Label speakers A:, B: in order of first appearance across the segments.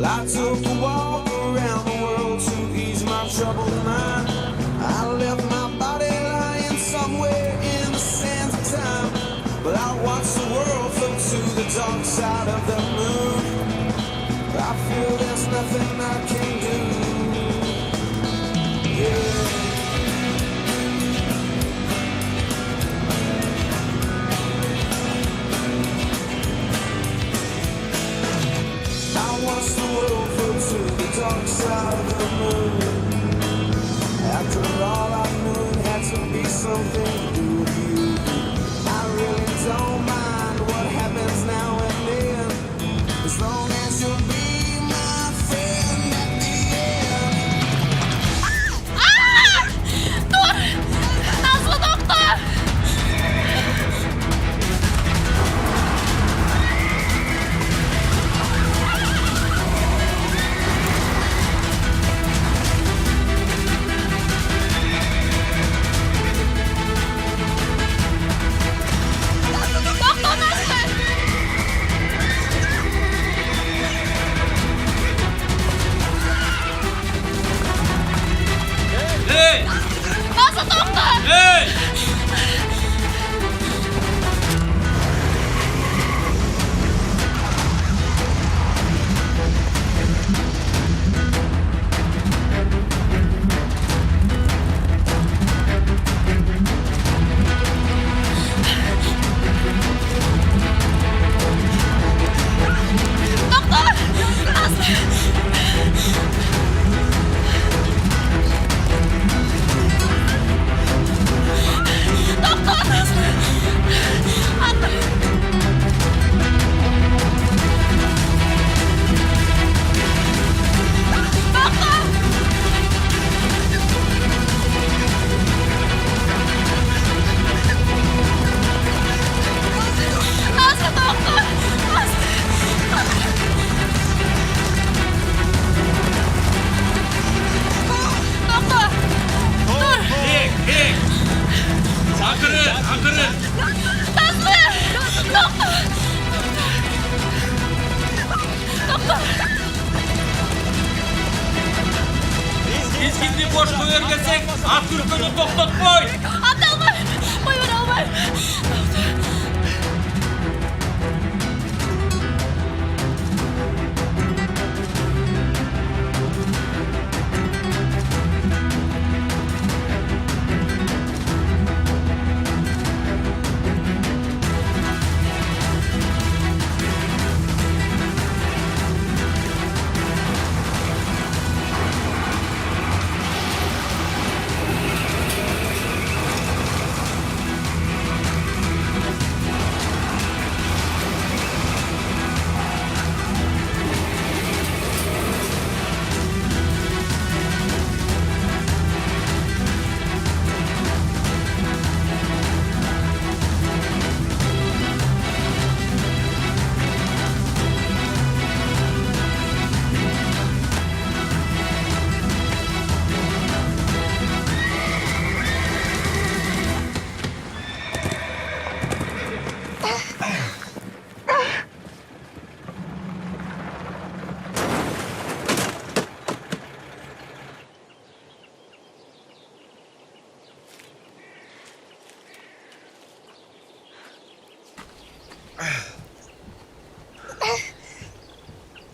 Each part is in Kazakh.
A: I took a walk around the world to ease my troubled mind. I left my body lying somewhere in the sands of time, but I watched the world float to the dark side of the moon. I feel there's nothing I can do. Yeah. Watch the world float to the dark side of the moon. After all, I knew it had to be something to do with you. I really don't mind what happens now and then, as long as you'll be my friend at the end.
B: Dur! Nazlı doktor!
C: Bizginni boşluğu örgelsek, at ülkünü toktatmayın.
B: Abla almayın. Buyurun almayın.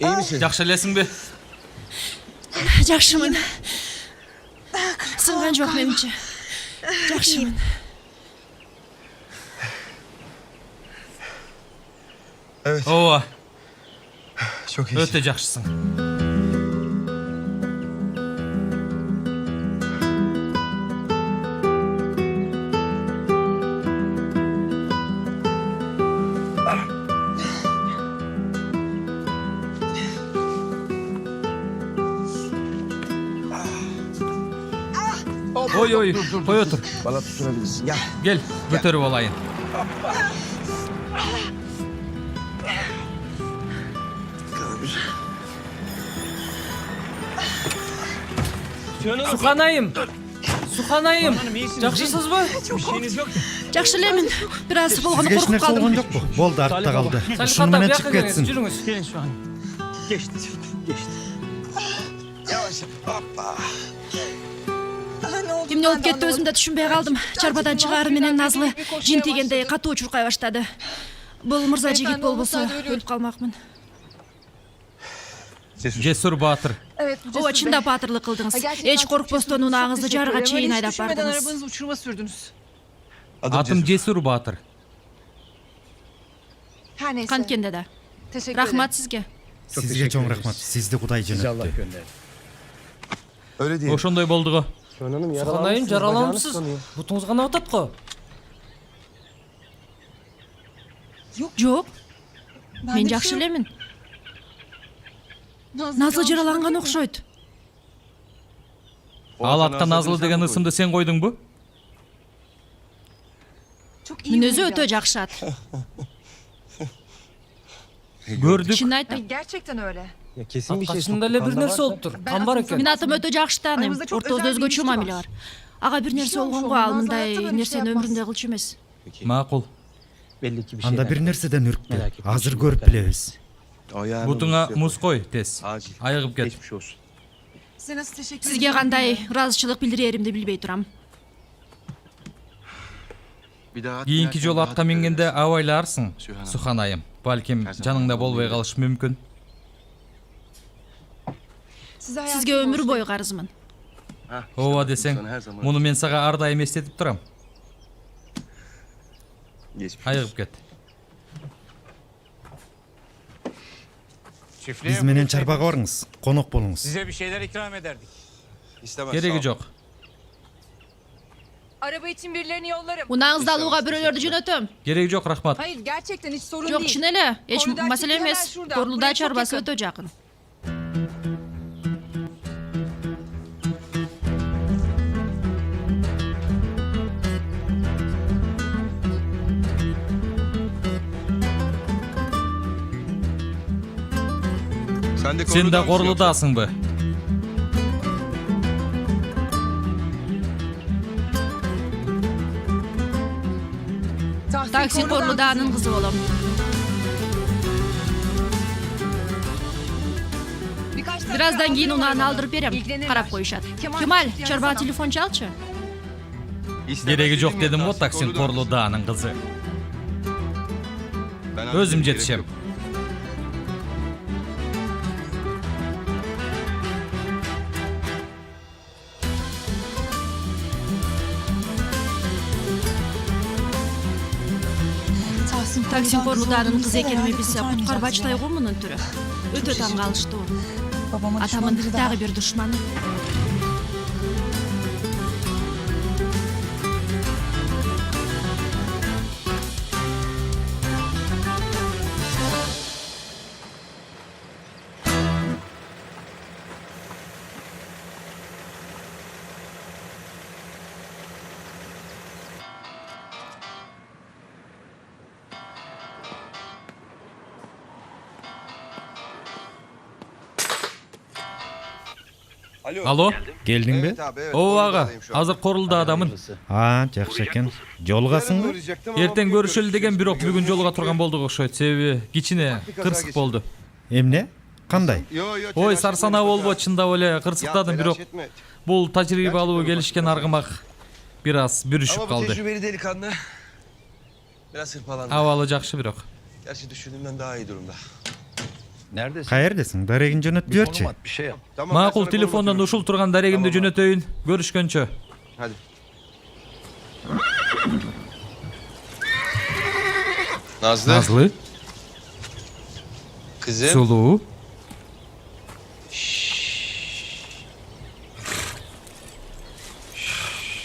D: İyi misin?
C: Жақсы элесиңби?
B: Жакшымын. Сынган жок менимче. Жакшымын.
D: Evet.
C: Ооба,
D: Çok iyisin.
C: өтө жакшысың. Ой, кой отур.
D: Bana tutunabilirsin. Gel.
C: Gel, көтөрүп алайын. Суханайым. Суханайым. Жакшысызбы?
B: Жакшы элемин. Бир аз болгону
E: Sizge hiç
B: коркуп
E: nerse
B: калдым.
E: olgan yok mu? Boldu artta kaldı.
C: Сәл
E: Şunu
C: каттап
E: mene
C: бияка
E: çık
C: келиңиз,
E: etsin.
C: жүрүңүз.
F: Gelin şu an. Geçti. Geçti.
D: Yavaş. Hoppa.
B: Эмне болуп кетти өзүм да түшүнбөй калдым. Чарбадан чыгаар менен Назлы жин тийгендей катуу чуркай баштады. Бул мырза жигит болбосо өлүп калмакмын.
C: Жесур Батыр.
G: Evet bu
B: Ооба,
G: Cesur
B: чындап
G: Bey.
B: баатырлык кылдыңыз.
G: Gerçekten
B: Эч
G: çok
B: коркпостон
G: cesursunuz,
B: унааңызды
G: çok
B: жарга
G: teşekkür
B: чейин
G: ederim.
B: айдап
G: Hiç düşünmeden
B: бардыңыз.
G: arabanızı uçuruma sürdünüz.
C: Атым Жесур Батыр.
G: Her neyse.
B: Канткенде да.
G: Teşekkür
B: Рахмат сизге.
E: Sizge çok rahmat. Sizde Kuday
F: Sizi Allah
E: cennetti.
F: gönderdi.
D: Öyle değil.
C: Ошондой болду го.
F: Hanım
C: Суханайым, жараланыпсыз. Бутуңуз гана атат го.
B: Жок, мен жакшы элемин. Назлы жараланган окшойт.
C: Ал атка Назлы деген ысымды сен койдуңбу?
G: Çok iyi
B: Мүнөзү
G: oyuncu.
B: өтө жакшы ат.
C: Көрдүк.
B: Чын айтам.
G: Gerçekten öyle.
F: Ya kesin bir şey
C: Аткасында эле бир нерсе болуптур. Кан бар экен.
B: Мен атым өтө жакшы тааныйм.
G: Арамызда çok
B: Ортобузда
G: özel bir
B: өзгөчө
G: ilişki
B: мамиле
G: var.
B: бар. Ага бир нерсе
G: şey olmuş
B: болгонго
G: olmalı.
B: ал
G: Nazlı
B: мындай
G: hayatta böyle bir şey
B: нерсени
G: yapmaz.
B: өмүрүндө кылчу эмес.
C: Макул.
F: belli ki bir şey.
E: Anda bir nereden ürktü.
F: Merak etme.
E: Hazır görüp biliriz.
D: Ayağına
C: Бутуңа
D: muz
C: муз кой, тез.
D: Acil.
C: Айыгып кет.
D: Geçmiş olsun.
G: Size nasıl teşekkür
B: Сизге кандай ыраазычылык билдиреримди билбей турам.
D: Bir daha
C: Кийинки жолу
D: rahat
C: атка мингенде
D: ederiz.
C: абайлаарсың,
D: Суханайым.
C: Суханайым. Балким жаныңда болбой калышы мүмкүн.
G: Size
B: Сизге өмүр бою карызмын.
D: Hah, işte
C: Ооба
D: bak,
C: десең,
D: sana her zaman
C: муну мен сага ар дайым эстетип турам.
D: geçmiş
C: Айыгып
D: olsun.
C: кет.
E: Biz menen çarbağa varınız. Konuk bolunuz.
H: Size bir şeyler ikram ederdik.
D: İstemez.
C: Кереги
D: sağ ol.
C: жок.
G: Araba için birilerini yollarım.
B: Унааңызды алууга бирөөлөрдү жөнөтөм.
C: Кереги жок, рахмат.
G: Hayır gerçekten hiç sorun
B: Жок,
G: değil.
B: чын эле, эч
G: Кордайчы
B: маселе
G: hemen
B: эмес.
G: şurada.
B: Корлуда
G: Buraya çok
B: чарбасы
G: yakın.
B: өтө жакын.
D: Sen de
C: Сен да
D: koruluda mısın
C: Корлудасыңбы?
B: Таксин Корлудаанын кызы болом. Бир аздан кийин унааны алдырып берем. Карап коюшат. Кемаль, чарбага телефон чалчы.
D: yoksa? İstemez
C: Кереги
D: dedim
C: жок
D: ya,
C: дедим го,
D: Tahsin
C: Таксин
D: Korlu'da mısın?
C: Корлудаанын кызы.
D: Ben
C: Өзүм
D: anlayayım, gerek
C: жетишем.
D: yok.
B: Таксин Корлудаанын кызы экеними билсе куткарбачтай го мунун түрү. Өтө таң калыштуу. Атамын дагы бир душманы.
D: Alo.
C: Алло?
E: Geldin mi?
D: Evet abi evet.
C: Ооба ага,
D: Korulu'dayım şu an.
C: азыр Корулдаадамын.
E: Ha, жақсы eкен. Жолугасың
D: Yarın
E: mı?
D: uğrayacaktım ama
C: Эртең
D: bugün
C: көрүшөлү деген,
D: görüşürüz.
C: бирок бүгүн жолуга турган болдук окшойт. Себеби кичине кырсык болду.
E: Emne? Kanday?
D: Yo yo.
C: Ой,
D: telaş
C: сарсанаа
D: etme,
C: болбо,
D: lütfen.
C: чындап эле
D: Ya,
C: кырсыктадым,
D: telaş
C: бирок
D: etme.
C: бул тажрыйба алуу келишкен аргымак бир аз бүрүшүп
D: Ama bu
C: калды.
D: tecrübeli delikanlı biraz hırpalandı.
C: Абалы жакшы бирок.
D: Gerçi düşündüğümden daha iyi durumda.
H: Neredesin?
E: Каердесиң? Дарегин жөнөт
H: Bir konum
E: берчи.
H: at, bir şey yap.
D: Tamam, ben
C: Макул
D: sana konum
C: телефондон
D: atıyorum.
C: ушул турган дарегимди
D: Tamam.
C: жөнөтөйүн. Көрүшкөнчө.
D: Hadi. Nazlı.
C: Назлы,
D: Kızım.
C: сулуу.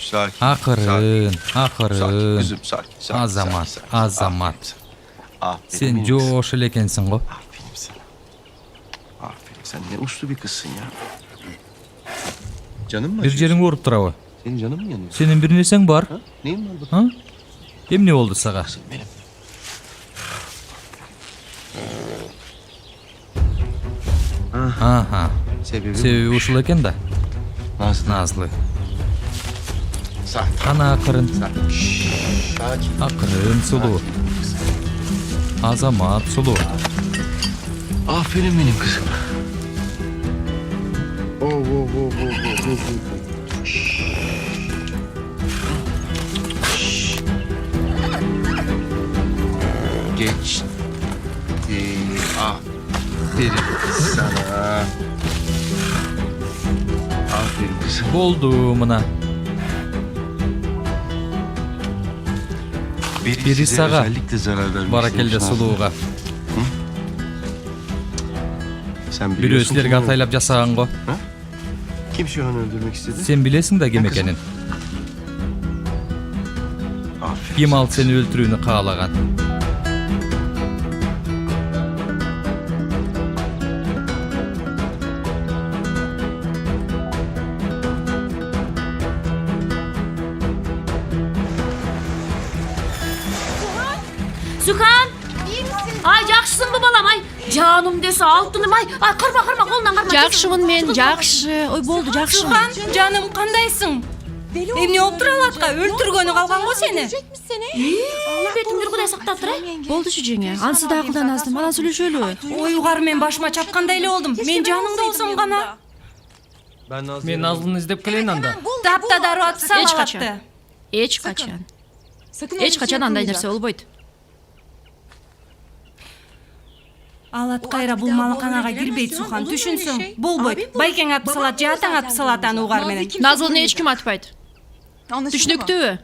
D: Sakin.
C: Акырын,
D: Sakin
C: акырын.
D: kızım, sakin.
C: Азамат,
D: sakin.
C: Азамат.
D: Aferin.
C: Сен
D: benim kızım.
C: жоош эле экенсиң го.
D: Aferin sana. Aferin. Sen ne uslu bir kızsın ya. Canın mı
C: Бир
D: acıyor?
C: жериң ооруп турабы?
D: Senin canın mı yanıyor?
C: Сенин бир нерсең бар?
D: Ha? Neyin var bu?
C: Ha? Эмне болду сага?
D: Kızım benim.
C: Аха.
D: Sebebi
C: Себеби ушул экен да.
D: Nazlı.
C: Назлы.
D: Sakin.
C: Кана акырын,
D: Sakin. Sakin.
C: акырын, сулуу. Азамат, сулуу.
D: Aferin benim kızım. Geç. Aferin sana. Aferin kızım.
C: Болду мына. Biri
D: size
C: sağa.
D: özellikle zarar vermek
C: Баракелде
D: istemiş Nazlı.
C: сулууга.
D: Sen
C: Бирөө
D: biliyorsun
C: силерге
D: kim o?
C: атайлап жасаган го.
D: Kim şu an öldürmek istedi?
C: Сен билесиң да ким
D: Ben kızım.
C: экенин.
D: Aferin.
C: Ким ал сени өлтүрүүнү каалаган.
B: Sükan! Ay жакшысыңбы балам? Ay жаным десе алтыным ай. Ay кырма колунан карма. Жакшымын мен, жакшы. Ой болду, жакшымын.
I: Canım kandayсың? Эмне болуп тура алатка? Өлтүргөнү калган го сени.
B: Бетимди Кудай сактап тур. Болду жеңе. Ансыз да акылдан аздым. Анан сүйлөшөлү.
I: Ой угар мен башыма чапкандай эле болдум. Мен жаныңда болсом гана.
C: Мен Назлыны издеп келейин анда.
I: Тапта дароо атып
B: Эч
I: сала
B: качан.
I: алатты.
B: Эч качан. Эч качан андай нерсе болбойт.
I: Алат кайра бул малаканага кирбейт Сухан, түшүнсүң. Болбойт. Байкең атып салат, же атаң атып салат аны угар менен.
B: Назлыны эч ким атпайт. Түшүнүктүүбү?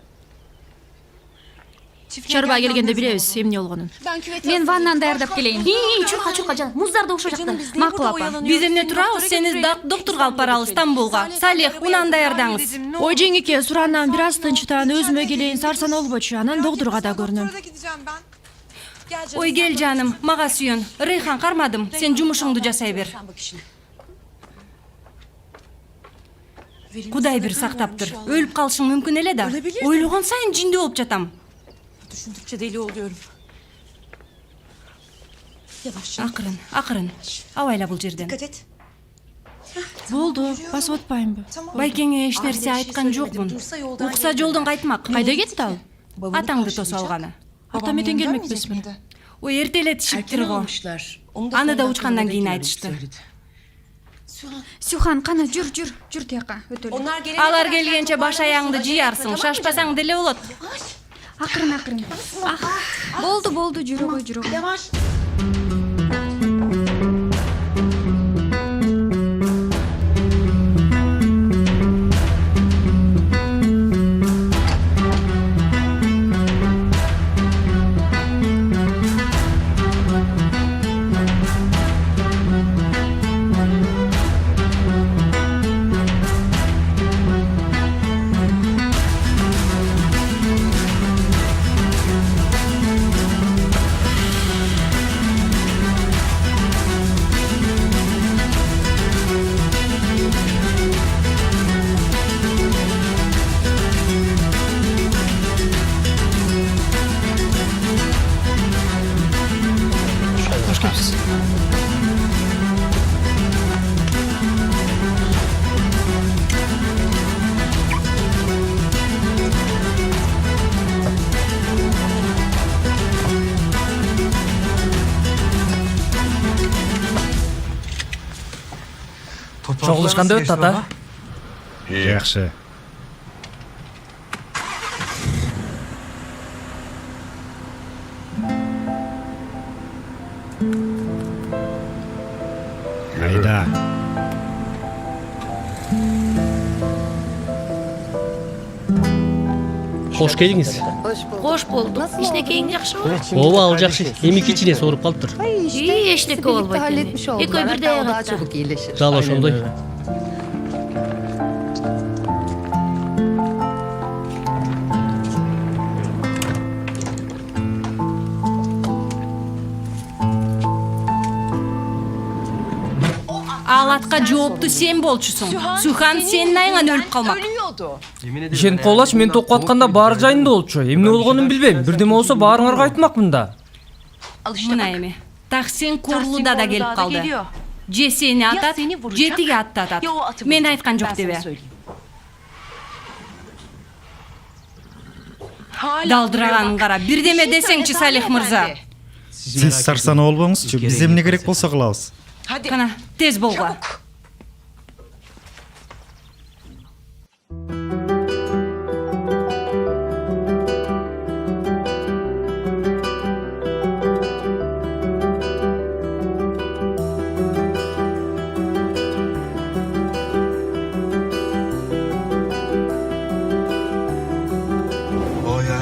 B: Чарба келгенде билебиз эмне болгонун.
G: Мен ваннаны даярдап келейин.
B: Чурка жан. Муздарда ошо жакта. Макул апа.
I: Биз эмне турабыз? Сени доктурга алып барабыз Стамбулга. Салих, унан даярдаңыз.
B: Ой жеңеке, сурандан бир аз тынчтан өзүмө келейин, сарсан болбочу. Анан доктурга да көрүнөм.
I: Ой кел жаным, мага сүйөн. Рейхан кармадым. Сен жумушуңду жасай бер. Кудай бир сактаптыр. Өлүп калышың мүмкүн эле да. Ойлогон сайын жиндүү болуп жатам.
G: Düşündükçe deli oluyorum.
I: Акырын, акырын. Абайла бул жерден.
G: et.
B: Болду, басып атпаймынбы?
I: Байкеңе эч нерсе айткан жокмун. Укса жолдон кайтмак.
B: Кайда кетти ал?
I: Атаңды тосо алганы.
B: Атам этен келмекпизби?
I: Ой эртелетишиптир го. Аны да учкандан кийин айтышты.
G: Sühan kana jür tiyaka ötölü.
I: Алар келгенче баш аяңды жыярсың, шашпасаң деле болот.
G: Akırın. Boldu jürü koy.
C: Чогулушканда өт ата.
E: Жакшы. Айда.
F: Hoş geldiniz.
B: Кош болдук. Ишнекейиң жакшыбы?
F: Ооба, ал жакшы. Эми кичине сооруп калыптыр.
B: Эчтеке болбойт эми. Экөө бирдей катча.
F: Дал ошондой.
I: Ал атка жоопту сен болчусуң. Сухан сенин айыңан өлүп калмак.
J: Ишен колаш мен токко атканда баары жайында болчу. Эмне болгонун билбейм. Бирдеме болсо баарыңарга айтмакмын да.
I: Мына эми. Таксин Корлуда да келип калды. Же сени атат, же тиги аттатат. Мен айткан жок дебе. Далдыраганын кара. Бирдеме десеңчи, Салих мырза.
E: Сиз сарсана болбоңузчу. Биз эмне керек болсо кылабыз.
I: Кана, тез болгула.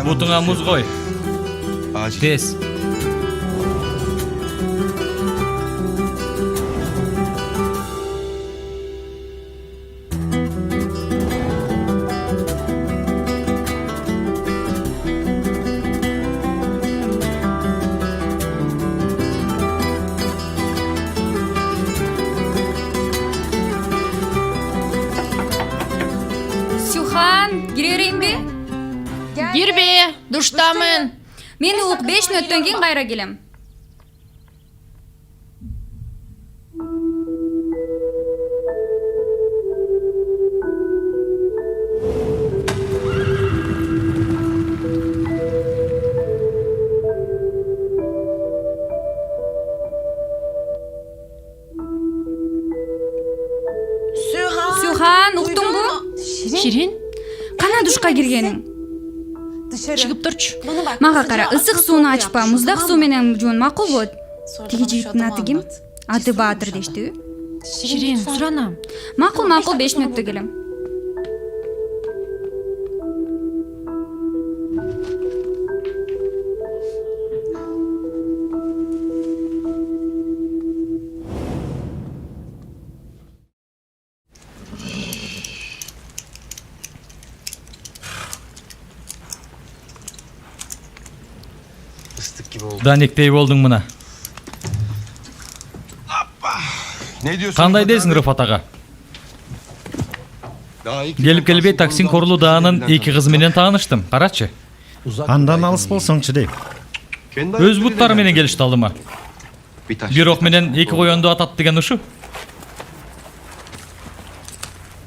J: Бутуңа муз кой.
D: Acil.
J: Тез.
G: Сухан, киререйинби?
B: Кирбе, душтамын.
G: Мен ук 5 мүнөттөн кийин кайра келем. Сухан, уктуңбу?
B: Ширин,
G: Кана душка киргениң?
B: чыгып турчу.
G: Мага кара, ысык сууну ачпа, муздак суу менен жуун макул болот. Тиги жигиттин аты ким? Аты Баатыр дештиби?
B: Ширин, суранам.
G: Макул, 5 мүнөттө келем.
D: Islık gibi oldu.
J: Даниктей болдуң мына.
D: Ne diyorsun?
J: Кандай дейсиң, Рыфат ага?
D: Daha ilk
J: Келип келбей таксин Корлудаанын эки кызы менен тааныштым. Карачы.
E: Андан алыс болсоңчу дейм.
D: Kendi
J: Өз буттары менен келишти алдыма.
D: Bir taş.
J: Бир ок менен эки коёнду атат деген ушу.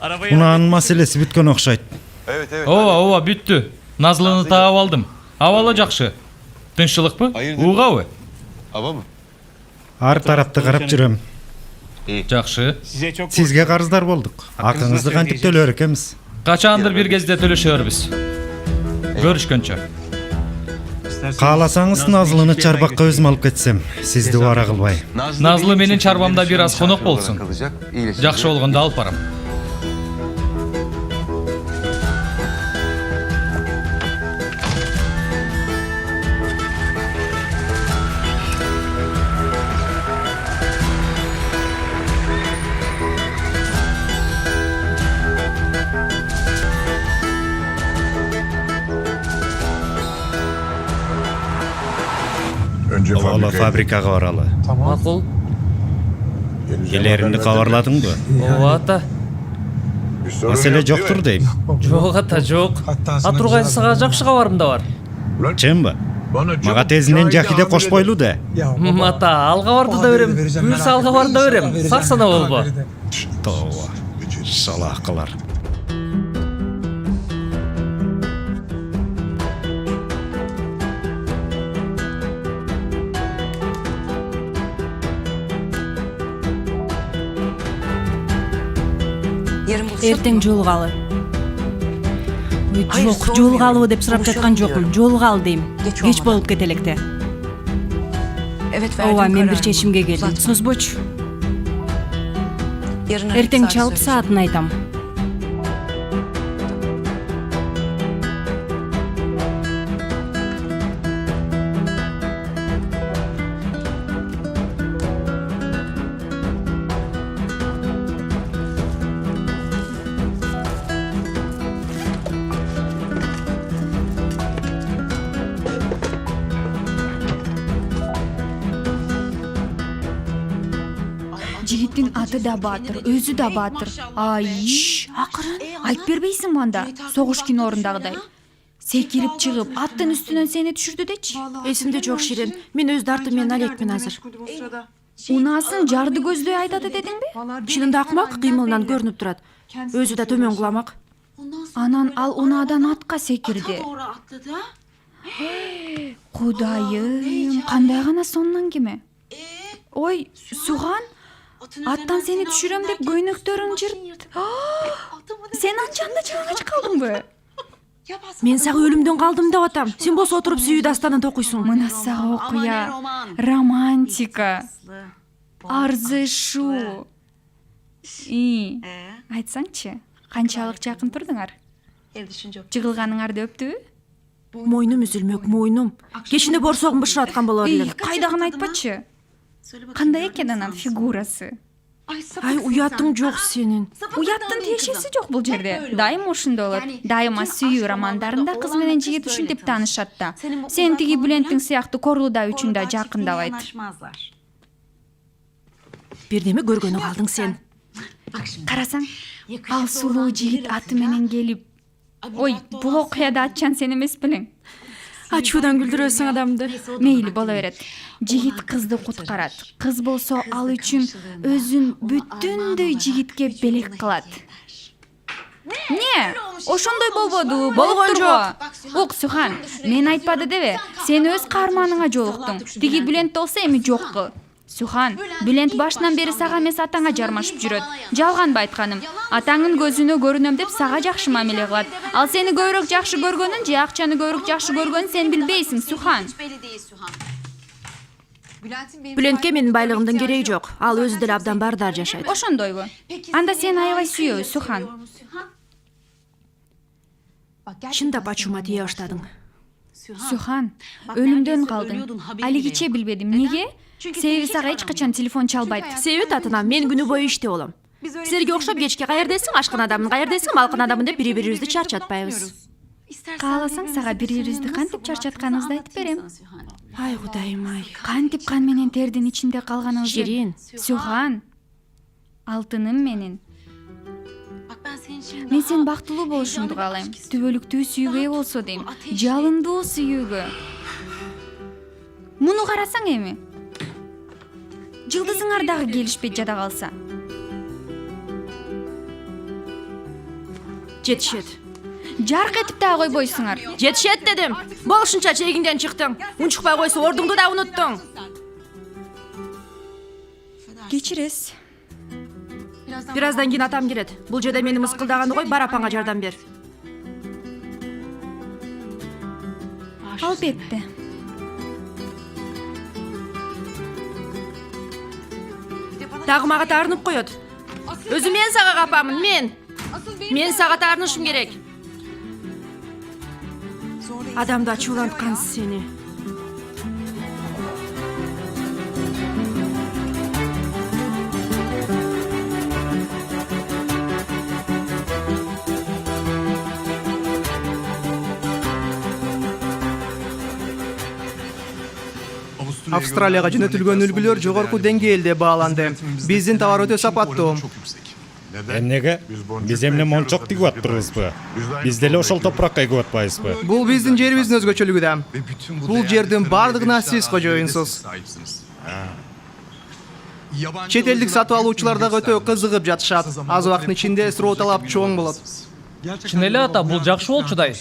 E: Унаанын маселеси бүткөн окшойт.
D: Evet.
J: Ооба, бүттү. Назлыны таап алдым. Абалы жакшы. Тынччылыкпы?
D: Hayırdır?
J: Угабы?
D: Hava mı?
E: Ар тарапты карап жүрөм.
J: Жакшы.
E: Сизге карыздар болдук. Акыңызды кантип төлөр экенбиз.
J: Качандыр бир кезде төлөшөрбүз. Көрүшкөнчө.
E: Кааласаңыз Назлыны чарбакка өзүм алып кетсем, сизди убара кылбай.
J: Назлы менин чарбамда бир аз конок болсун.
D: Kalacak. İyileşecek.
J: Жакшы болгондо алып барам.
E: Ала фабрикага баралы.
J: Макул.
E: Келеринди кабарладыңбы?
J: Ооба ата.
E: Маселе жоктур дейм.
J: Жок ата, жок. Атургайсыга жакшы кабарым да бар.
E: Чынбы? Мага тезинен жакиде кошпойлу да.
J: Ата, алга барды да берем. Буюрса алга барды да берем. Сарсана болбо.
E: Тооба. Салаакылар.
I: Эртең жолугалы. Жок, жолугалыбы деп сурап жаткан жокмун. Жолугалы дейм. Кеч болуп кетелекте. Ооба, мен бир чечимге келдим. Созбочу. Эртең чалып саатын айтам.
G: Жигиттин аты да Батыр, өзү да Батыр. Ай, акырын. Айтып бербейсиң анда, согуш кинорындагыдай. Секирип чыгып, аттын үстүнөн сени түшүрдү дечи.
I: Эсимде жок Ширин. Мен өз дартым менен алекмин азыр.
G: Унаасын жарды көздөй айтады дедиңби?
I: Чынында акмак кыймылынан көрүнүп турат. Өзү да төмөн куламак.
G: Анан ал унаадан атка секирди. Кудайым, кандай гана сонун кеме. Ой, Суган, аттан сени түшүрөм деп көйнөктөрүң жырт. Сен анчанда жалаңач калдыңбы?
I: Мен сага өлүмдөн калдым деп атам. Сен болсо отуруп сүйүү дастанын окуйсуң.
G: Мына сага окуя, романтика, арзышу. Айтсаңчы, канчалык жакын турдуңар? Жыгылганыңарды өптүбү?
I: Мойнум үзүлмөк, мойнум. Кечинде борсогум бышыраткан болор элем.
G: Кайдагын айтпачы. Кандай экен анан фигурасы?
I: Ай, уятың жок сенин.
G: Уяттын тиешеси жок бул жерде. Дайыма ушундай болот. Дайыма сүйүү романдарында кыз менен жигит ушинтип таанышат да. Сен тиги Бүленттиң сыяктуу Корлуда үчүн да жакындабайт.
I: Бирдеме көргөнү калдың сен.
G: Карасаң, ал сулуу жигит аты менен келип. Ой, бул окуяда атчан сен эмес белең.
I: Ачуудан күлдүрөсүң адамды.
G: Мейли боло берет. Жигит кызды куткарат. Кыз болсо ал үчүн өзүн бүтүндөй жигитке белек кылат. Не? Ошондой болбоду.
I: Болгон жок.
G: Ок, Сухан, мен айтпады дебе. Сен өз каарманыңа жолуктуң. Тиги Бүлент болсо эми жокку. Сухан, Бүлент башынан бери сага эмес атаңа жармашып жүрөт. Жалганбы айтканым? Атаңын көзүнө көрүнөм деп сага жакшы мамиле кылат. Ал сени көбүрөөк жакшы көргөнүн же акчаны көбүрөөк жакшы көргөнүн сен билбейсиң, Сухан.
I: Бүлентке менин байлыгымдын кереги жок. Ал өзү деле абдан бардар жашайт.
G: Ошондойбу? Анда сен аябай сүйөбү, Сухан.
I: Чындап ачуума тие баштадың.
G: Сухан, өлүмдөн калдың. Алигиче билбедим. Неге? Себеби сага эч качан телефон чалбайт.
I: Себеби татынам, мен күнү бою иште болом. Силерге окшоп кечке каердесиң, ашкан адамын каердесиң, малкын адамын деп бири-бирибизди чарчатпайбыз.
G: Кааласаң сага бири-бирибизди кантип чарчатканыбызды айтып берем.
I: Ай, Кудайым ай.
G: Кантип кан менен тердин ичинде калганыбызды.
I: Ширин.
G: Сухан, алтыным менин. Мен сен бактылуу болушуңду каалайм. Түбөлүктүү сүйүүгө болсо дейм. Жалындуу сүйүүгө. Муну карасаң эми. Жылдызыңар дагы келишпей жада калса.
I: Жетишет.
G: Жарк этип дагы койбойсуңар.
I: Жетишет дедим. Болушунча чегиңден чыктың. Унчукпай койсо ордуңду да унуттуң.
G: Кечиресиз.
I: Бир аздан кийин атам келет. Бул жерде мени мыскылдаганы кой, бар апаңа жардам бер.
G: Албетте.
I: Дагы мага таарынып коет. Өзү мен сага капамын, мен. Мен сага таарынышым керек. Адамды ачууланткан сени.
K: Австралияга жөнөтүлгөн үлгүлөр жогорку деңгээлде бааланды. Биздин товар өтө сапаттуу.
E: Эмнеге? Биз эмне мончок тигип атпырбызбы? Биз деле ошол топуракка эгип атпайбызбы?
K: Бул биздин жерибиздин өзгөчөлүгү да. Бул жердин бардыгына сиз кожоюнсуз. Чет элдик сатып алуучулар дагы өтө кызыгып жатышат. Аз убакыттын ичинде суроо талап чоң болот.
J: Чын эле ата, бул жакшы болчудай.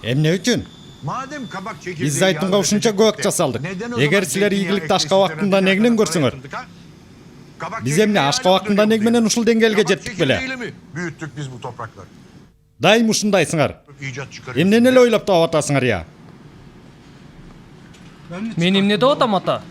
E: Эмне үчүн? Биз зайтунга ушунча көбөк жасалдык. Эгер силер ийгиликти ашка убактында негинен көрсөңөр, биз эмне ашка убактында нег менен ушул деңгээлге жеттик беле?
L: Büyüttük biz bu toprakları.
E: Дайым ушундайсыңар. Эмнени эле ойлоп таап атасыңар я?
J: Мен эмне деп атам ата?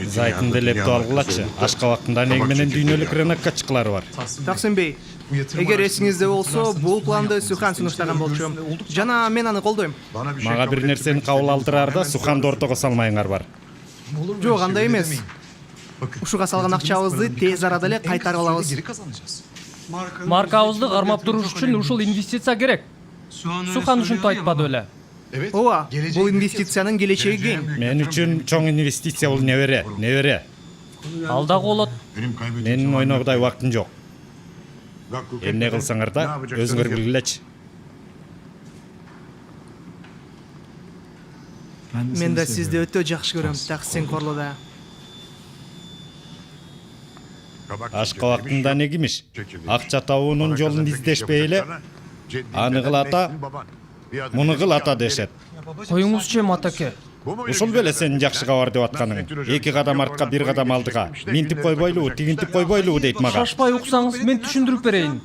E: Zaytın delепти алгылачы. Ашка вакытында нег менен дүйнөлүк рынокко чыккылары бар.
K: Таксим бей, эгер эсиңизде болсо, бул планды Сухан сунуштаган болчу. Жана мен аны колдойм.
E: Мага бир нерсени кабыл алдыраарда Суханды ортого салмайыңар бар.
K: Жок, андай эмес. Ушуга салган акчабызды тез арада эле кайтарып алабыз.
J: Маркабызды кармап туруш үчүн ушул инвестиция керек. Сухан ушинтип айтпады беле.
K: Ооба, бул инвестициянын келечеги кең.
E: Мен үчүн чоң инвестиция бул небере.
J: Алда болот.
E: Менин ойногудай убактым жок. Эмне кылсаңар да өзүңөр билгилечи.
K: Мен да сизди өтө жакшы көрөм, Таксим Корлода.
E: Ашка вакытында негимиш? Акча табуунун жолун издешпей эле аны кыл ата, муну кыл ата дешет.
J: Коюңузчу эми атаке.
E: Ушул беле сенин жакшы кабар деп атканың. 2 кадам артка, 1 кадам алдыга. Минтип койбойлубу, тигинтип койбойлубу дейт мага.
J: Шашпай уксаңыз мен түшүндүрүп берейин.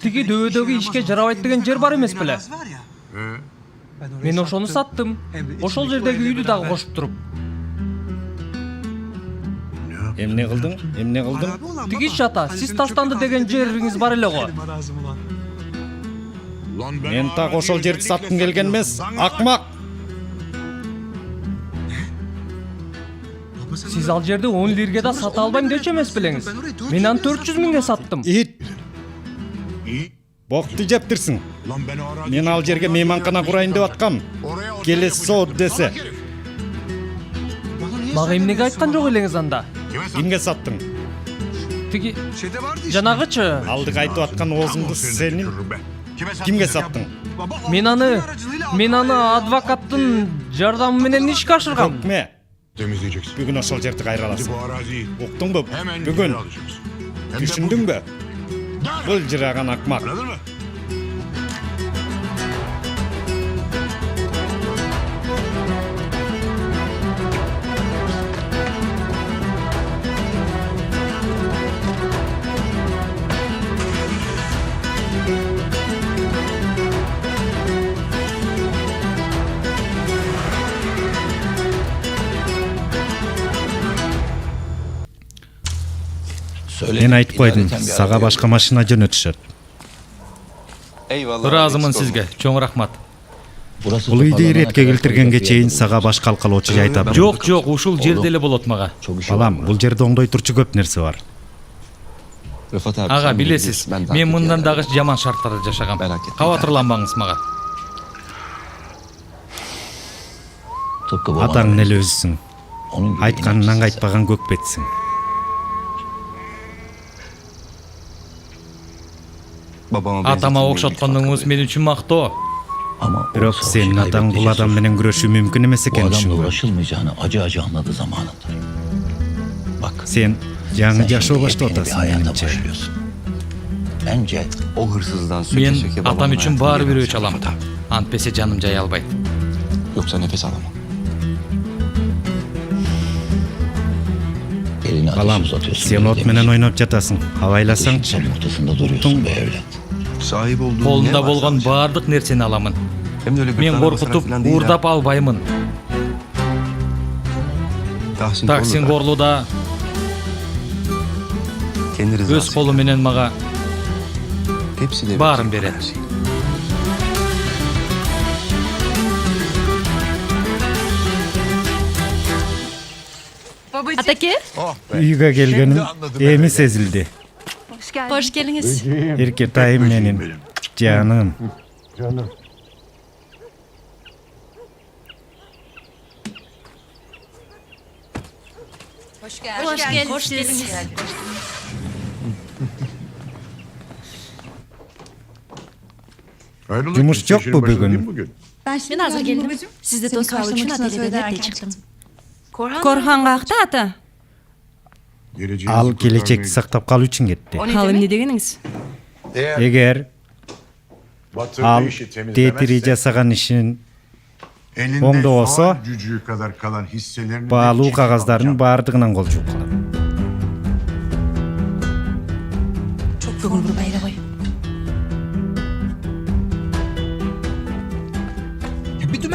J: Тиги дөбөдөгү ишке жарабайт деген жер бар эмес беле? Мен ошону саттым. Ошол жердеги үйдү дагы кошуп туруп.
E: Эмне кылдың?
J: Тиги ата, сиз таштанды деген жериңиз бар эле го.
E: Мен так ошол жерди саткым келген эмес, акмак.
J: Сиз ал жерди 10 лирге да сата албайм дечү эмес белеңиз. Мен аны 400 миңге саттым.
E: Бокты жептирсиң. Мен ал жерге мейманкана курайын деп аткам. Келесі соот десе.
J: Мага эмнеге айткан жок элеңиз анда?
E: Кимге саттың?
J: Тиги жанагычы.
E: Алдыга айтып аткан оозуңду сенин кимге саттың?
J: Мен аны адвокаттын жардамы менен ишке ашыргам.
E: Көкме. Бүгүн ошол жерди кайраласың. Уктуңбу? Бүгүн. Түшүндүңбү? Былжыраган акмак. Мен айтып койдум, сага башка машина жөнөтүшөт.
J: Ыраазымын сизге. Чоң рахмат.
E: Бул үйдү иретке келтиргенге чейин сага баш калкалоочу жай таап.
J: Жок, ушул жерде эле болот мага.
E: Балам, бул жерде оңдой турчу көп нерсе бар.
J: Ага, билесиз, мен мындан дагы жаман шарттарда жашагам. Кабатырланбаңыз мага.
E: Атаң эле өзүсүң. Айтканынан кайтпаган көкпетсиң.
J: Атама окшоткондуңуз мен үчүн мактоо.
E: Бирок сенин атаң бул адам менен күрөшүү мүмкүн эмес экенин түшүнгөн.
H: Acı anladı zamanında.
E: Sen жаңы жашоо баштап атасың менимче.
H: Bence o hırsızdan
J: Мен атам үчүн баары бир өч алам. Антпесе жаным жай албайт.
H: Yoksa nefes alamam.
E: Балам, сен от менен ойноп жатасың. Абайласаңчы.
H: Duruyorsun be evlat.
J: Колунда болгон баардык нерсени аламын. Мен коркутуп, уурдап албаймын. Таксим Корлуда өз колу менен мага баарын берет.
G: Атаке?
E: Үйгө келгеним эми сезилди.
G: Hoş geldiniz.
E: Эркетайым менин, жаным.
G: Hoş geldiniz.
E: Жумуш жокпу бүгүн?
G: Ben hazır geldim. Siz de dost için atölyede çıktım.
I: Корхан каякта ата?
E: Ал келечекти сактап калуу үчүн кетти.
I: Ал эмне дегениңиз?
E: Эгер ал тетири жасаган ишин оңдобосо, баалуу кагаздардын баардыгынан кол жууп калат.
G: Çok köngül bir bayra bay.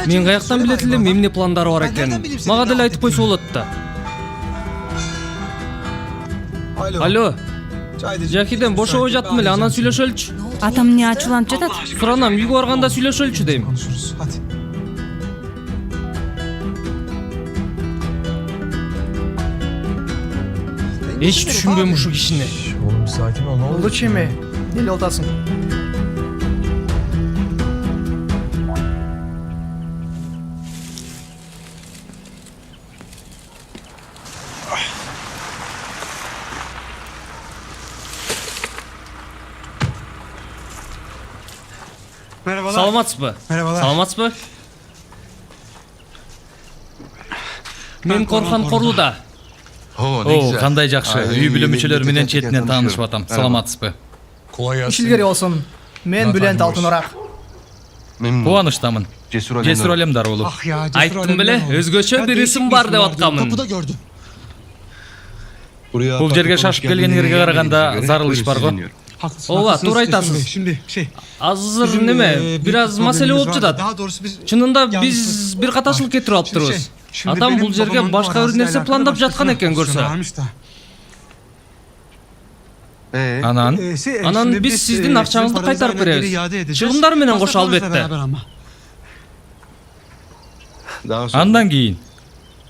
J: Мен каяктан билет элем эмне пландары бар экенин? Мага деле айтып койсо болот да. Алло. Жакиден бошоп жаттым эле, анан сүйлөшөлүчү.
I: Атам эмне ачууланып жатат?
J: Суранам, үйгө барганда сүйлөшөлүчү дейм. Эч түшүнбөйм ушу кишини.
L: Oğlum sakin ol ne
K: Oldu çimi. Deli otasın.
L: Merhabalar.
J: Саламатсызбы?
L: Merhabalar.
J: Саламатсызбы? Мен Корхан Корлуда.
E: О, кандай жакшы. Үй бүлө мүчөлөрү менен четинен таанышып атам. Саламатсызбы?
L: Kolay gelsin.
K: İşilgeri olsun. Men Bülent Altınorak.
E: Кубанычтамын. Жесур Алемдар уулу.
L: Ah ya.
J: Айттым беле, өзгөчө бир исим бар деп атканмын.
L: Kapıda gördüm.
E: Бул жерге шашып келгениңерге караганда зарыл иш бар го.
L: Haklısın.
J: Ооба,
L: haklısınız
J: туура
L: Cesur Bey.
J: айтасыз.
L: Şimdi
J: Азыр неме, бир аз маселе болуп жатат.
L: Daha doğrusu biz
J: Чынында биз бир каташылык кетирип алыптырбыз. Атам бул жерге башка бир нерсе пландап жаткан экен көрсө. Анан биз сиздин акчаңызды кайтарып беребиз. Чыгымдар менен кошо албетте.
E: Андан кийин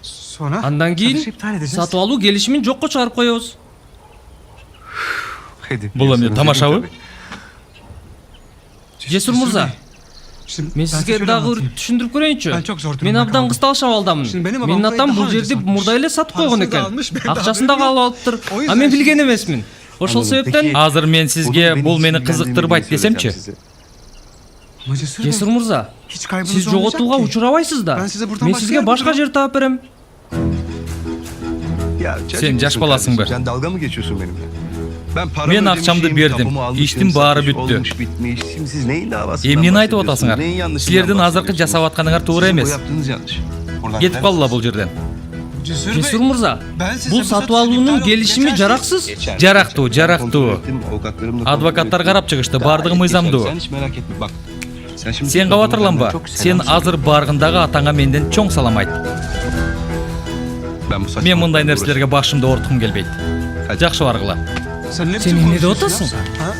L: Sonra
J: Андан кийин сатып алуу келишимин жокко чыгарып коебуз.
E: бул эмне тамашабы?
J: Жесур мырза, мен сизге дагы бир түшүндүрүп көрөйүнчү. Мен абдан кысталышып алдамын. Менин атам бул жерди мурда эле сатып койгон экен. Акчасын дагы алып алыптыр. А мен билген эмесмин. Ошол себептен
E: Азыр мен сизге бул мени кызыктырбайт десемчи.
J: Жесур мырза, сиз жоготууга учурабайсыз да. Мен сизге башка жер таап берем.
E: Sen жаш баласыңбы?
H: Sen dalga mı geçiyorsun benimle?
E: Мен акчамды бердим. Иштин баары бүттү.
H: Şimdi siz neyin davasından
E: Эмнени айтып
H: bahsediyorsunuz?
E: атасыңар?
H: Neyin yanlışından
E: Силердин азыркы
H: bahsediyorsunuz?
E: жасап атканыңар туура
H: Sizin bu
E: эмес.
H: yaptığınız yanlış. Buradan
E: Кетип калгыла бул жерден.
J: Жесур мырза, бул сатып алуунун келишими жараксыз.
E: Жарактуу, жарактуу.
H: Avukatlarımla
E: Адвокаттар карап чыгышты, бардыгы мыйзамдуу.
H: Sen hiç merak etme bak. Sen şimdi
E: Сен кабатырланба. Сен азыр баргындагы атаңа менден чоң салам айт.
H: ben bu
E: Мен мындай нерселерге башымды ооруткум келбейт. Жакшы баргыла.
J: Сен эмне деп атасың?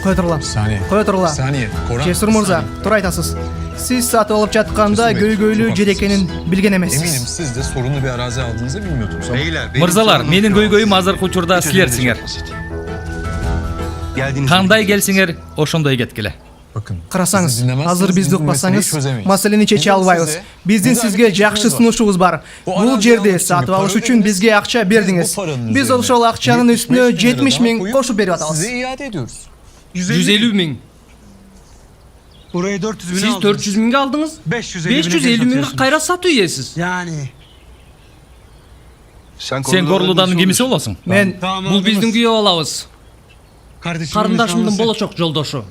K: Koy oturla.
L: Saniye.
K: Koy oturla.
L: Saniye. Koran.
K: Cesur Murza, tur aytasız. Siz satып alıp жатканда göygöylü jer ekenin bilgen
L: Eminim
K: emessiz.
L: siz de sorunlu bir arazi aldığınızı bilmiyordunuz ama
E: Мырзалар, менин көйгөйүм азыркы учурда силерсиңер. Кандай келсиңер, ошондой кеткиле.
L: bakın.
K: Карасаңыз,
L: Siz dinlemezseniz
K: азыр
L: biz
K: бизди
L: bu meseleyi
K: укпасаңыз,
L: çözemeyiz.
K: маселени чече албайбыз. Биздин сизге жакшы сунушубуз бар. Бул жерди сатып алыш үчүн бизге акча бердиңиз. Биз ошол акчанын үстүнө 70 000 кошуп берип атабыз.
L: Size iade ediyoruz.
J: 150 миң.
L: Burayı 400 bin
J: Siz 400 миңге алдыңыз. 550 миңге кайра сатуу ийесиz.
L: Yani.
E: Сен Корлуданын кимиси болосуң?
K: Мен
J: Бул биздин күйөө алабыз.
L: Kardeşimin
J: Карындашымдын
L: nişanlısı.
J: болочок жолдошу.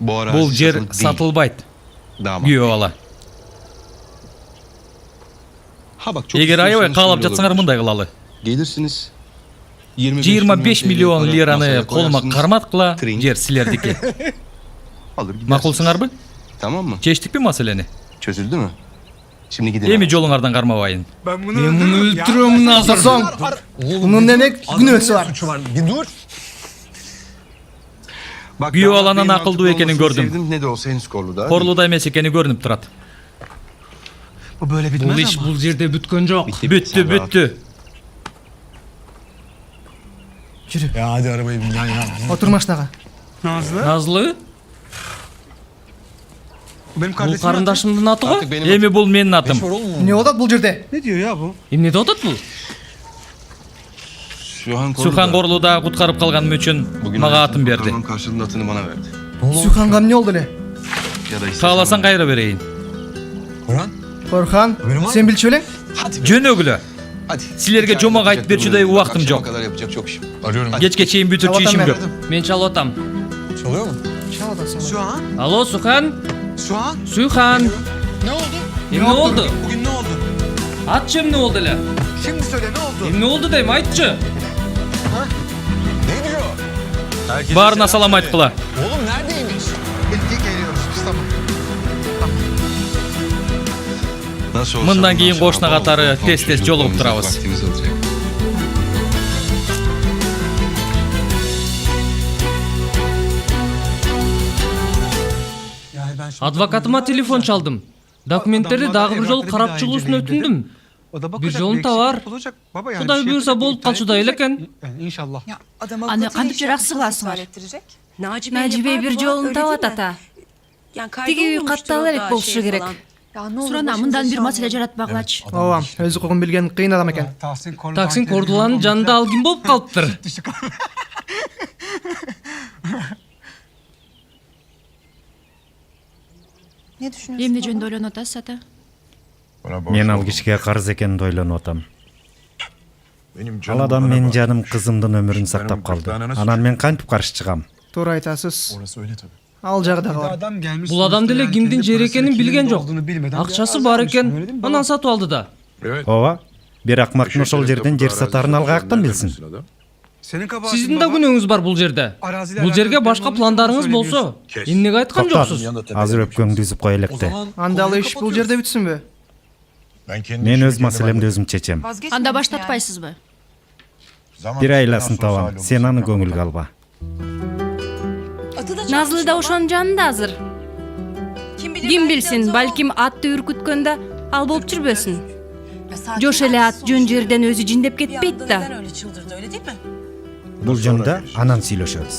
E: Бул жер сатылбайт. Күйөө ала. Эгер аябай каалап жатсаңар мындай кылалы.
H: Gelirsiniz.
E: 25 миллион лираны колума карматкыла, жер силердики.
H: Alır gidersiniz.
E: Макулсуңарбы?
H: Tamam mı?
E: Чечтикпи маселени?
H: Çözüldü mü? Şimdi gidelim.
E: Эми жолуңардан кармабайын.
L: Ben bunu
J: Мен муну өлтүрөм азыр.
K: Соң, bunun demek günөөсү бар.
L: suçu var. Bir dur.
H: Bak,
E: Güyo
H: damat
E: alanın
H: benim
E: akıllı
H: mantıklı
E: ekeni
H: olmasını
E: gördüm.
H: sevdim. Ne de olsa henüz Korlu'da.
E: Корлуда эмес экени көрүнүп турат.
L: Bu böyle bitmez
J: Бул иш
L: ama.
J: бул жерде бүткөн жок.
E: Бүттү, бүттү.
L: Ya hadi arabayı bin yan yana.
K: Otur машинаға.
L: Nazlı.
J: Назлы,
L: Bu benim
J: бул
L: kardeşim.
J: карындашымдын аты го.
H: Artık benim
E: Эми бул менин атым.
K: Ne oldu бұл жерде?
L: Ne diyor ya bu?
J: Эмне деп атат бул?
E: Сухан Корлуда куткарып калганым үчүн мага атым берди.
H: Kanun karşılığında atını bana verdi.
K: Sükanға не oldu эле?
H: Ya da
E: Кааласаң кайра берейин.
L: Koran.
K: Korhan,
L: Benim
K: sen bilчү элең?
E: Жөнөгүлө.
H: Hadi.
E: Силерге жомок айтып берчүдөй убактым
H: Akşama
E: жок.
H: kadar yapacak çok işim.
L: Arıyorum.
E: Кечке чейин бүтүрчү ишим көп.
J: Мен чалып атам.
L: Çalıyor mu?
K: Çal
L: Şu an.
J: Алло, Сухан?
L: Şu an.
J: Сухан,
L: Ne oldu?
J: эмне болду?
L: Bugün ne oldu?
J: Атчы эмне болду эле?
L: Şimdi söyle ne oldu?
J: Эмне болду дейм, айтчы.
L: Ne
J: Баарына салам айткыла.
L: Oğlum neredeymiş? Geliyoruz biz tamam.
H: Nasıl olsa
J: Мындан кийин
H: bundan sonra
J: кошуна катары
H: komşuluk
J: тез-тез жолугуп турабыз.
H: vaktimiz olacak.
J: Адвокатыма телефон чалдым. Документтерди дагы бир жолу карап чыгуусун өтүндүм. Bir жолун табар. Кудай буюрса болуп калчу да эле экен.
B: Аны кантип жараксы кыласыңар?
I: Нажибей бир жолун табат ата. Тиги үй каттала элек болушу керек.
B: Сурана мындан бир маселе жаратпагылачы.
K: ооба өзү кылгын билген кыйын адам экен.
J: Таксин Кордуланын жанында алгин болуп калыптыр.
B: Эмне жөнүндө ойлонуп атасыз ата?
E: Мен ал кишиге карыз экенин ойлонуп атам. Ал адам менин жаным кызымдын өмүрүн сактап калды. Анан мен кантип каршы чыгам?
K: Туура айтасыз. Ал жагы дагы бар.
J: Бул адам деле кимдин жери экенин билген жок. Акчасы бар экен, анан сатып алды да.
E: Ооба. Бир акмактын ошол жерден жер сатарын ал каяктан билсин?
J: Сиздин да күнөөңүз бар бул жерде. Бул жерге башка пландарыңыз болсо, эмнеге айткан жоксуз?
E: Азыр өпкөңдү үзүп кой электе.
K: Анда ал иш бул жерде бүтсүнбү?
E: Мен өз маселемди өзүм чечем.
B: Анда баштатпайсызбы?
E: Бир айласын табам. Сен аны көңүлгө алба.
I: Назлы да ошонун жанында азыр. Ким билсин, балким атты үркүткөндө ал болуп жүрбөсүн. Жош эле ат жөн жерден өзү жиндеп кетпейт да.
E: Бул жөнүндө анан сүйлөшөбүз.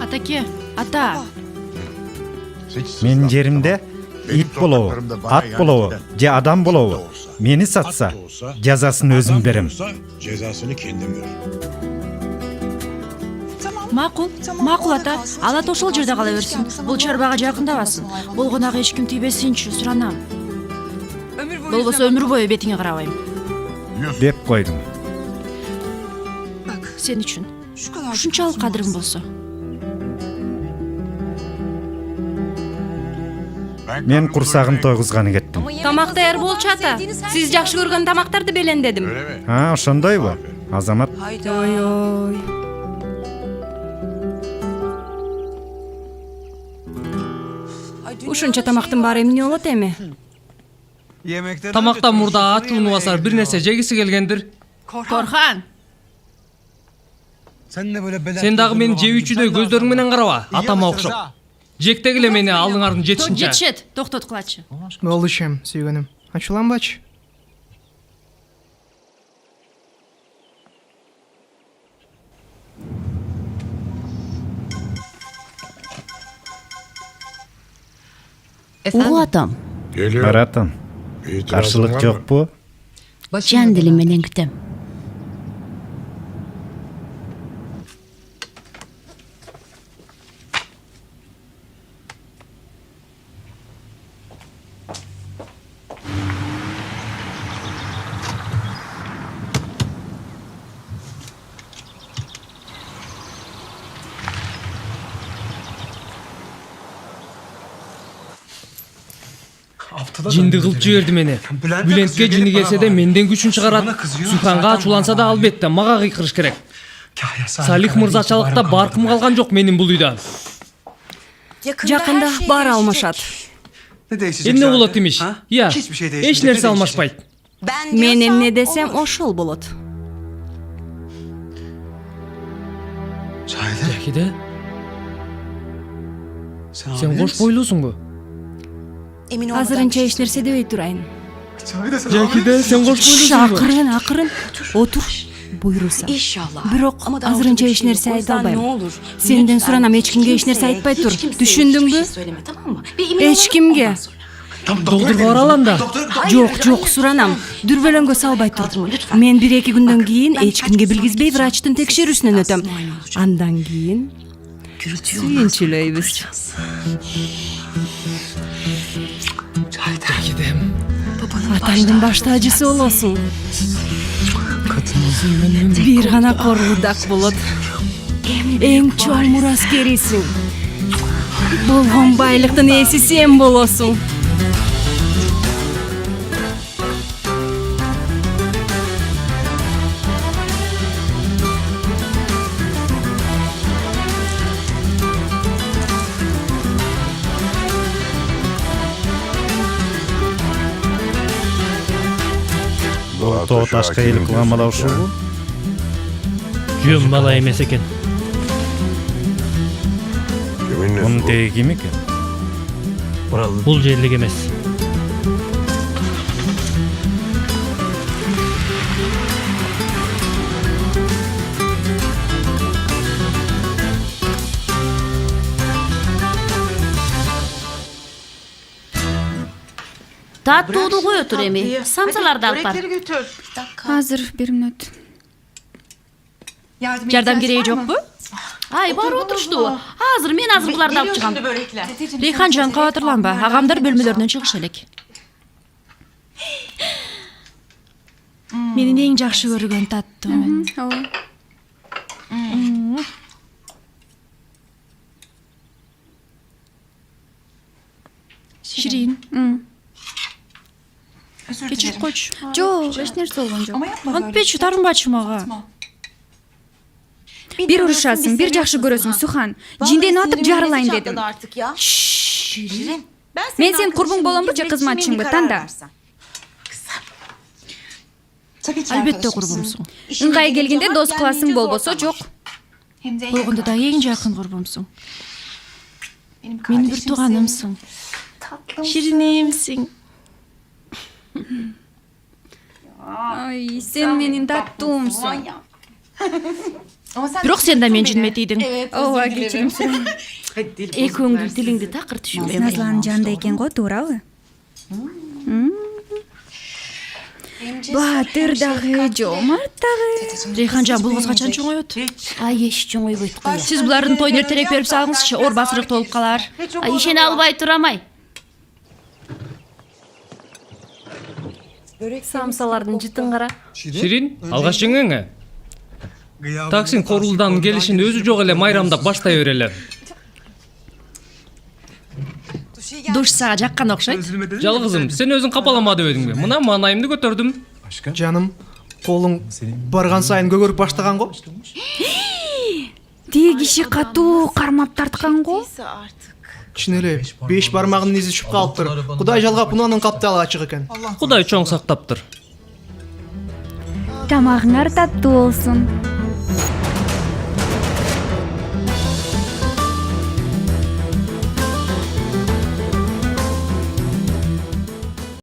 B: Атаке, ата.
E: Менин жеримде ит болобу, ат болобу, же адам болобу? Мени сатса, жазасын өзүм берем.
A: Cezasını kendim ver.
B: Макул ата. Ал ата ошол жерде кала берсин. Бул чарбага жакындабасын. Болгонак эч ким тийбесинчи, суранам. Болбосо өмүр бою бетиңе карабайм.
E: Деп койдум.
B: Сен үчүн. Ушунчалык кадырым болсо.
E: Мен курсагым тойгузганы кеттим.
I: Тамак даяр болчу ата. Сиз жакшы көргөн тамактарды белендедим.
E: Ошондойбу? Азамат.
I: Ой. Ушунча тамактын баары эмне болот эми?
J: Тамактан мурда ачууну басар бир нерсе жегиси келгендир.
B: Корхан.
J: Сен дагы мени жебүүчүдөй көздөрүң менен караба, атама окшоп. Жектегиле мени алдыңардын жетишинче.
B: Жетишет, токтоткулачы.
K: Болду ишем, сүйгөнүм. Ачуланбачы.
B: Угу атам.
E: Баратам. Каршылык жокпу?
B: Жан дилим менен күтөм.
J: Жинди кылып жиберди мени. Бүлентке жини келсе де менден күчүн чыгарат. Суханга ачууланса да албетте мага кыйкырыш керек. Салих мырзачалыкта баркым калган жок менин бул үйдө.
I: Жакында баары алмашат.
J: Эмне болот имиш? Ия, эч нерсе алмашпайт.
I: Мен эмне десем ошол болот.
J: Жакиде? Сен кош бойлуусуңбу?
I: Азырынча эч нерсе дебей турайын.
J: Жакиде, сен кош бойлуусуңбу?
I: Акырын, отур. Буйруса. Бирок азырынча эч нерсе айта албайм. Сенден суранам, эч кимге эч нерсе айтпай тур. Түшүндүңбү? Эч кимге.
J: Доктурга бара алам да.
I: Жок, суранам. Дүрбөлөңгө салбай тур. Мен 1-2 күндөн кийин эч кимге билгизбей врачтын текшерүүсүнөн өтөм. Андан кийин сүйүнчүлөйбүз. Атаңдын башта ажысы болосуң. Бир гана коргудак болот. Эң чоң мураскерисиң. Болгон байлыктын ээси сен болосуң.
E: Ото ташка элик кылган ушул.
F: Жөн бала эмес экен.
E: Мунун теги ким экен?
F: Бул жерлик эмес.
B: Таттууну кое тур эми. Самсаларды алып бар.
G: Азыр 1 мүнөт.
B: Жардам кереги жокпу? Ай, бар отурушту. Азыр буларды алып чыгам.
I: Рейханжан кабатырланба. Агамдар бөлмөлөрүнөн чыгыш элек. Менин эң жакшы көргөн таттуум.
G: Ооба.
I: Ширин. Кечирип койчу.
G: Жок, эч нерсе болгон жок.
I: Антпечи тарынбачы мага.
G: Бир урушасың, бир жакшы көрөсүң, Сухан. Жинденип атып жарылайын дедим.
I: Ширин.
G: Мен сен курбуң боломбу же кызматчыңбы? Танда.
I: Албетте курбумсуң.
G: Ыңгай келгенде дос кыласың, болбосо жок.
I: Койгондо да эң жакын курбумсуң. Менин бир тууганымсың. Ширинемсиң.
G: Ай, сен менин таттуумсуң.
I: Бирок сен да мен жинметийдиң.
G: Ооба, кечирим сурайм.
B: Экөөңдүн тилиңди такыр түшүнбөйм.
G: Назланын жанында экен го, туурабы? Баатыр дагы, жомарт дагы.
I: Рейханжан бул кыз качан чоңойот?
B: Ай, эч чоңойбойт кое.
I: Сиз булардын тойун эртерээк берип салыңызчы, оор басырык болуп калар.
B: Ай, ишене албай турамай. Самсалардын жытын кара.
J: Ширин, алгаш жеңеңе. Таксин корулдан келишин өзү жок эле майрамдап баштай берелер.
I: Душ сага жаккан окшойт.
J: Жалгызым, сен өзүң капалама дебедиңби? Мына маанайымды көтөрдүм.
K: Жаным, колуң барган сайын көгөрүп баштаган го.
G: Тиги киши катуу кармап тарткан го.
K: Чын эле 5 бармагынын изи чыгып калыптыр. Кудай жалгап унанын капталы ачык экен.
J: Кудай чоң сактаптыр.
G: Тамагыңар таттуу болсун.